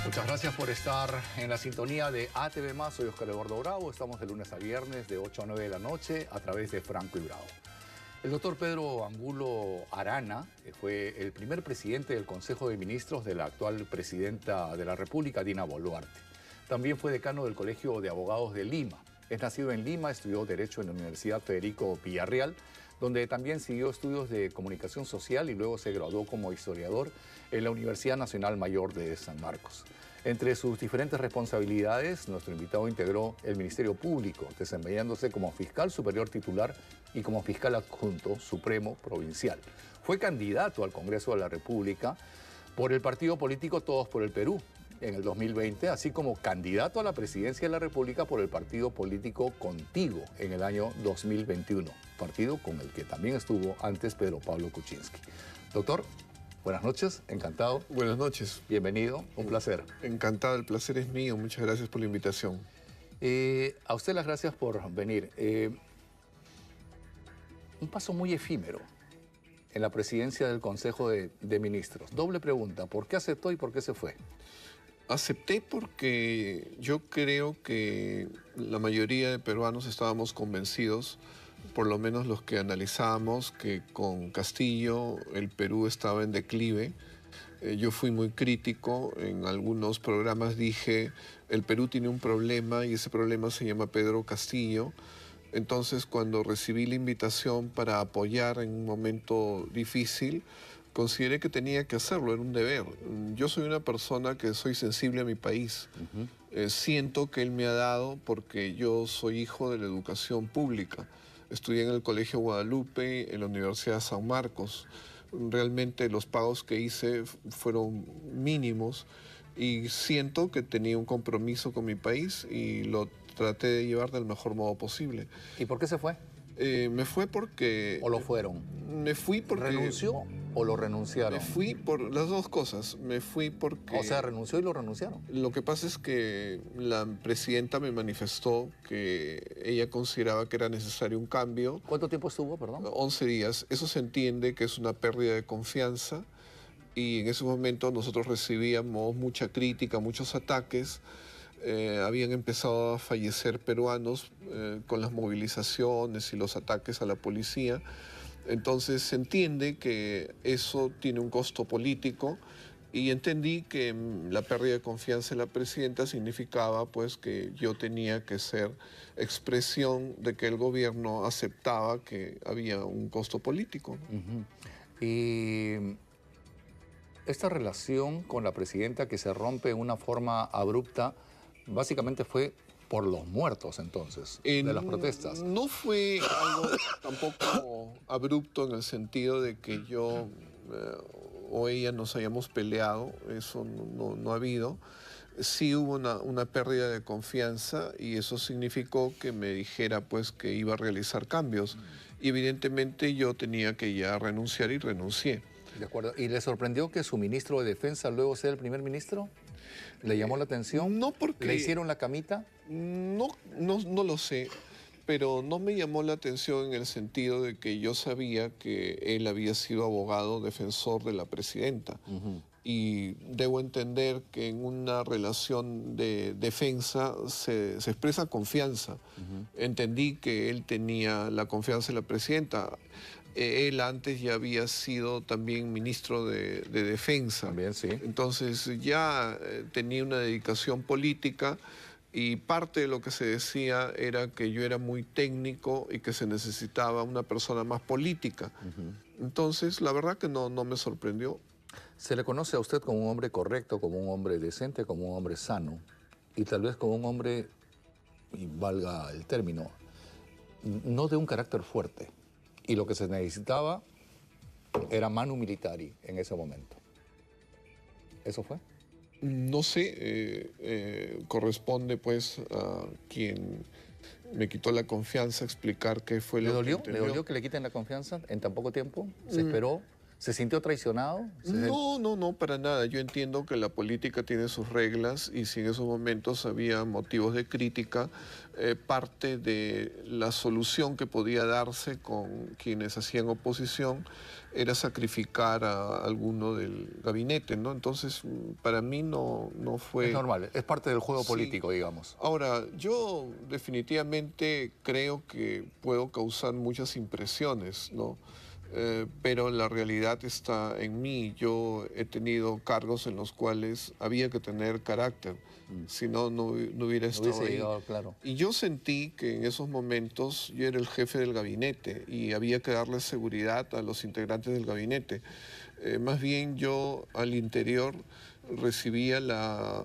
Muchas gracias por estar en la sintonía de ATV+. Soy Oscar Eduardo Bravo. Estamos de lunes a viernes de 8 a 9 de la noche a través de Franco y Bravo. El doctor Pedro Angulo Arana fue el primer presidente del Consejo de Ministros de la actual presidenta de la República, Dina Boluarte. También fue decano del Colegio de Abogados de Lima. Es nacido en Lima, estudió Derecho en la Universidad Federico Villarreal, donde también siguió estudios de comunicación social y luego se graduó como historiador en la Universidad Nacional Mayor de San Marcos. Entre sus diferentes responsabilidades, nuestro invitado integró el Ministerio Público, desempeñándose como fiscal superior titular y como fiscal adjunto supremo provincial. Fue candidato al Congreso de la República por el partido político Todos por el Perú en el 2020, así como candidato a la presidencia de la República por el partido político Contigo en el año 2021, partido con el que también estuvo antes Pedro Pablo Kuczynski. Doctor, buenas noches, encantado. Buenas noches. Bienvenido, un placer. Encantado, el placer es mío, muchas gracias por la invitación. A usted las gracias por venir. Un paso muy efímero en la presidencia del Consejo de Ministros. Doble pregunta, ¿por qué aceptó y por qué se fue? Acepté porque yo creo que la mayoría de peruanos estábamos convencidos, por lo menos los que analizábamos, que con Castillo el Perú estaba en declive. Yo fui muy crítico, en algunos programas dije, el Perú tiene un problema y ese problema se llama Pedro Castillo. Entonces, cuando recibí la invitación para apoyar en un momento difícil, consideré que tenía que hacerlo, era un deber. Yo soy una persona que soy sensible a mi país. Siento que él me ha dado porque yo soy hijo de la educación pública. Estudié en el Colegio Guadalupe, en la Universidad de San Marcos. Realmente los pagos que hice fueron mínimos y siento que tenía un compromiso con mi país y lo traté de llevar del mejor modo posible. ¿Y por qué se fue? Me fue porque... ¿O lo fueron? Me fui porque... ¿Renunció o lo renunciaron? Me fui por las dos cosas. Me fui porque... O sea, renunció y lo renunciaron. Lo que pasa es que la presidenta me manifestó que ella consideraba que era necesario un cambio. ¿Cuánto tiempo estuvo, perdón? 11 días. Eso se entiende que es una pérdida de confianza y en ese momento nosotros recibíamos mucha crítica, muchos ataques. Habían empezado a fallecer peruanos con las movilizaciones y los ataques a la policía. Entonces se entiende que eso tiene un costo político y entendí que la pérdida de confianza en la presidenta significaba pues que yo tenía que ser expresión de que el gobierno aceptaba que había un costo político. Y esta relación con la presidenta que se rompe de una forma abrupta, básicamente fue por los muertos entonces, de las protestas. No fue algo tampoco abrupto en el sentido de que yo o ella nos hayamos peleado, eso no ha habido. Sí hubo una pérdida de confianza y eso significó que me dijera pues que iba a realizar cambios. Y evidentemente yo tenía que ya renunciar y renuncié. De acuerdo. ¿Y le sorprendió que su ministro de Defensa luego sea el primer ministro? ¿Le llamó la atención? No, porque... ¿Le hicieron la camita? No lo sé, pero no me llamó la atención en el sentido de que yo sabía que él había sido abogado defensor de la presidenta. Y debo entender que en una relación de defensa se expresa confianza. Entendí que él tenía la confianza de la presidenta. Él antes ya había sido también ministro de Defensa. También, sí. Entonces ya tenía una dedicación política y parte de lo que se decía era que yo era muy técnico y que se necesitaba una persona más política. Entonces, la verdad que no me sorprendió. Se le conoce a usted como un hombre correcto, como un hombre decente, como un hombre sano y tal vez como un hombre, y valga el término, no de un carácter fuerte. Y lo que se necesitaba era manu militari en ese momento. ¿Eso fue? No sé, corresponde pues a quien me quitó la confianza explicar qué fue lo que entendió. ¿Le dolió que le quiten la confianza en tan poco tiempo? ¿Se esperó ¿Se sintió traicionado? No, no, no, para nada. Yo entiendo que la política tiene sus reglas y si en esos momentos había motivos de crítica, parte de la solución que podía darse con quienes hacían oposición era sacrificar a alguno del gabinete, ¿no? Entonces, para mí no Es fue... normal, es parte del juego Sí. político, digamos. Ahora, yo definitivamente creo que puedo causar muchas impresiones, ¿no? Pero la realidad está en mí. Yo he tenido cargos en los cuales había que tener carácter, si no, no hubiera No estado hubiese ahí. llegado, claro. Y yo sentí que en esos momentos yo era el jefe del gabinete y había que darle seguridad a los integrantes del gabinete. Más bien yo al interior recibía la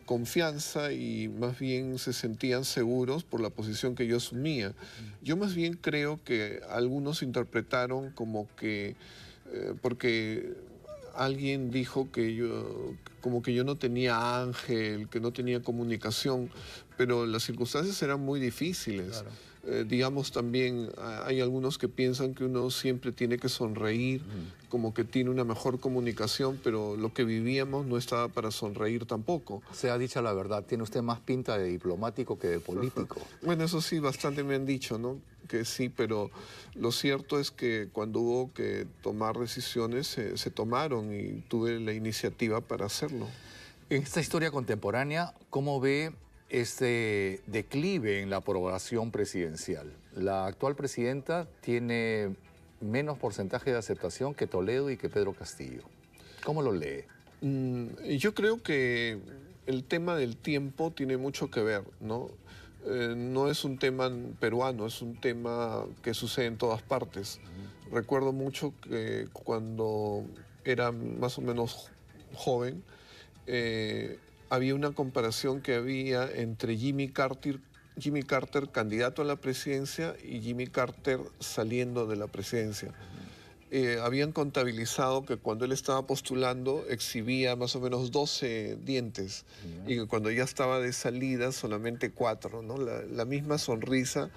confianza y más bien se sentían seguros por la posición que yo asumía. Yo más bien creo que algunos interpretaron como que, porque alguien dijo que yo, como que yo no tenía ángel, que no tenía comunicación, pero las circunstancias eran muy difíciles. Claro. Digamos también, hay algunos que piensan que uno siempre tiene que sonreír, como que tiene una mejor comunicación, pero lo que vivíamos no estaba para sonreír tampoco. Sea dicha la verdad, tiene usted más pinta de diplomático que de político. Bueno, eso sí, bastante me han dicho, ¿no? Que sí, pero lo cierto es que cuando hubo que tomar decisiones, se tomaron y tuve la iniciativa para hacerlo. En esta historia contemporánea, ¿cómo ve este declive en la aprobación presidencial? La actual presidenta tiene menos porcentaje de aceptación que Toledo y que Pedro Castillo. ¿Cómo lo lee? Yo creo que el tema del tiempo tiene mucho que ver, ¿no? No es un tema peruano, es un tema que sucede en todas partes. Recuerdo mucho que cuando era más o menos joven, había una comparación que había entre Jimmy Carter candidato a la presidencia y Jimmy Carter saliendo de la presidencia. Habían contabilizado que cuando él estaba postulando exhibía más o menos 12 dientes y que cuando ya estaba de salida solamente 4, ¿no? La misma sonrisa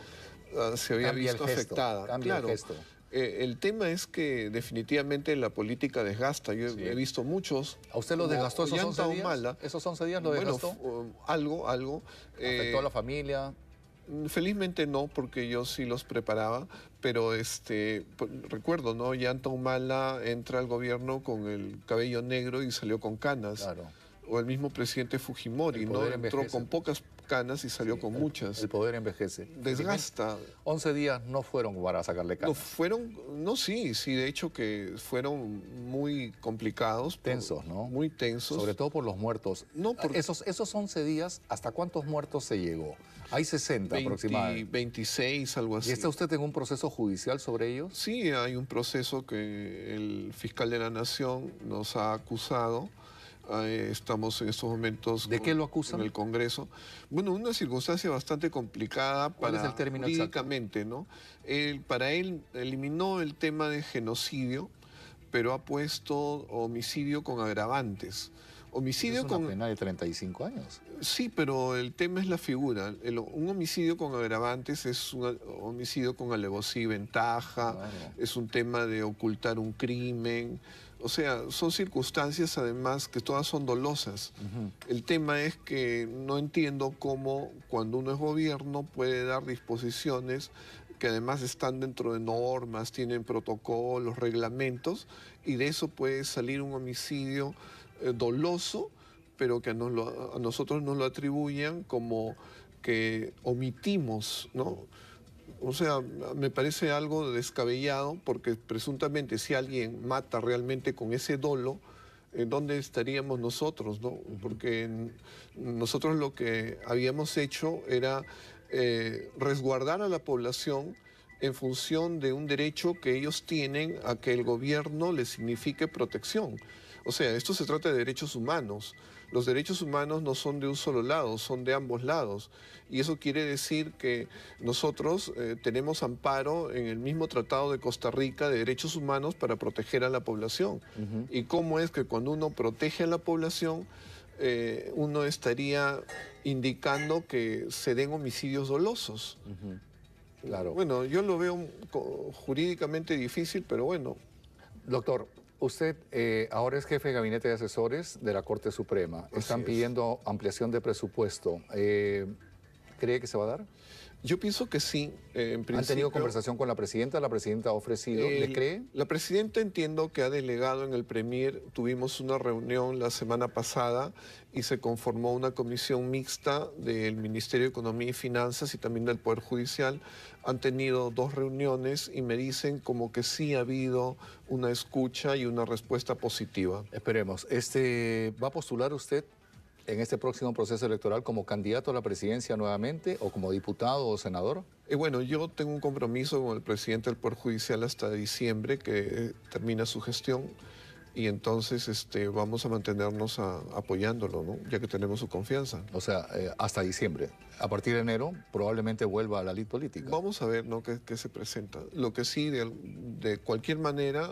se había Cambia el visto gesto, afectada. cambia el Claro, gesto. el tema es que definitivamente la política desgasta. Yo he visto muchos. ¿A usted lo como desgastó esos 11 días? Ollanta ¿Esos 11 días lo Bueno, desgastó? algo. ¿Afectó a la familia? Felizmente no, porque yo sí los preparaba, pero recuerdo, ¿no? Ollanta Humala entra al gobierno con el cabello negro y salió con canas. Claro. O el mismo presidente Fujimori, El ¿no? poder Entró envejece, con pocas canas y salió con muchas. El poder envejece. Desgasta. 11 días no fueron para sacarle canas. Sí, de hecho que fueron muy complicados. Tensos, ¿no? Muy tensos. Sobre todo por los muertos. No, Esos 11 días, ¿hasta cuántos muertos se llegó? Hay 60 aproximadamente. 26, algo así. ¿Y está usted en un proceso judicial sobre ellos? Sí, hay un proceso que el fiscal de la Nación nos ha acusado. Estamos en estos momentos ¿De qué lo acusan? en el Congreso. Bueno, una circunstancia bastante complicada ¿Cuál es el término jurídicamente, ¿no? Para él eliminó el tema de genocidio, pero ha puesto homicidio con agravantes. Homicidio Es una pena de 35 años. Sí, pero el tema es la figura. Un homicidio con agravantes es un homicidio con alevosía y ventaja, Claro. es un tema de ocultar un crimen. O sea, son circunstancias además que todas son dolosas. El tema es que no entiendo cómo cuando uno es gobierno puede dar disposiciones que además están dentro de normas, tienen protocolos, reglamentos, y de eso puede salir un homicidio doloso, pero que a nosotros nos lo atribuyan como que omitimos, ¿no? O sea, me parece algo descabellado porque presuntamente si alguien mata realmente con ese dolo, ¿dónde estaríamos nosotros, no? Porque nosotros lo que habíamos hecho era resguardar a la población en función de un derecho que ellos tienen a que el gobierno les signifique protección. O sea, esto se trata de derechos humanos. Los derechos humanos no son de un solo lado, son de ambos lados. Y eso quiere decir que nosotros tenemos amparo en el mismo Tratado de Costa Rica de Derechos Humanos para proteger a la población. Y cómo es que cuando uno protege a la población, uno estaría indicando que se den homicidios dolosos. Claro. Bueno, yo lo veo jurídicamente difícil, pero bueno. Doctor, Usted ahora es jefe de gabinete de asesores de la Corte Suprema. Están Así es. pidiendo ampliación de presupuesto. ¿Cree que se va a dar? Yo pienso que sí, en ¿Han principio. tenido conversación con la presidenta? ¿La presidenta ha ofrecido? ¿Le cree? La presidenta entiendo que ha delegado en el Premier. Tuvimos una reunión la semana pasada y se conformó una comisión mixta del Ministerio de Economía y Finanzas y también del Poder Judicial. Han tenido 2 reuniones y me dicen como que sí ha habido una escucha y una respuesta positiva. Esperemos. ¿Va a postular usted en este próximo proceso electoral como candidato a la presidencia nuevamente o como diputado o senador? Bueno, yo tengo un compromiso con el presidente del Poder Judicial hasta diciembre, que termina su gestión, y entonces vamos a mantenernos apoyándolo, ¿no? Ya que tenemos su confianza. O sea, hasta diciembre. A partir de enero probablemente vuelva a la lid política. Vamos a ver, ¿no?, qué se presenta. Lo que sí, de cualquier manera,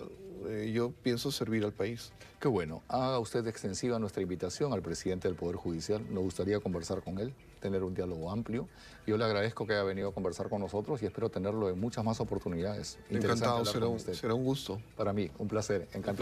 yo pienso servir al país. Qué bueno. Haga usted extensiva nuestra invitación al presidente del Poder Judicial. Nos gustaría conversar con él, tener un diálogo amplio. Yo le agradezco que haya venido a conversar con nosotros y espero tenerlo en muchas más oportunidades. Interesante Encantado, hablar con usted. será un gusto. Para mí, un placer. Encantado.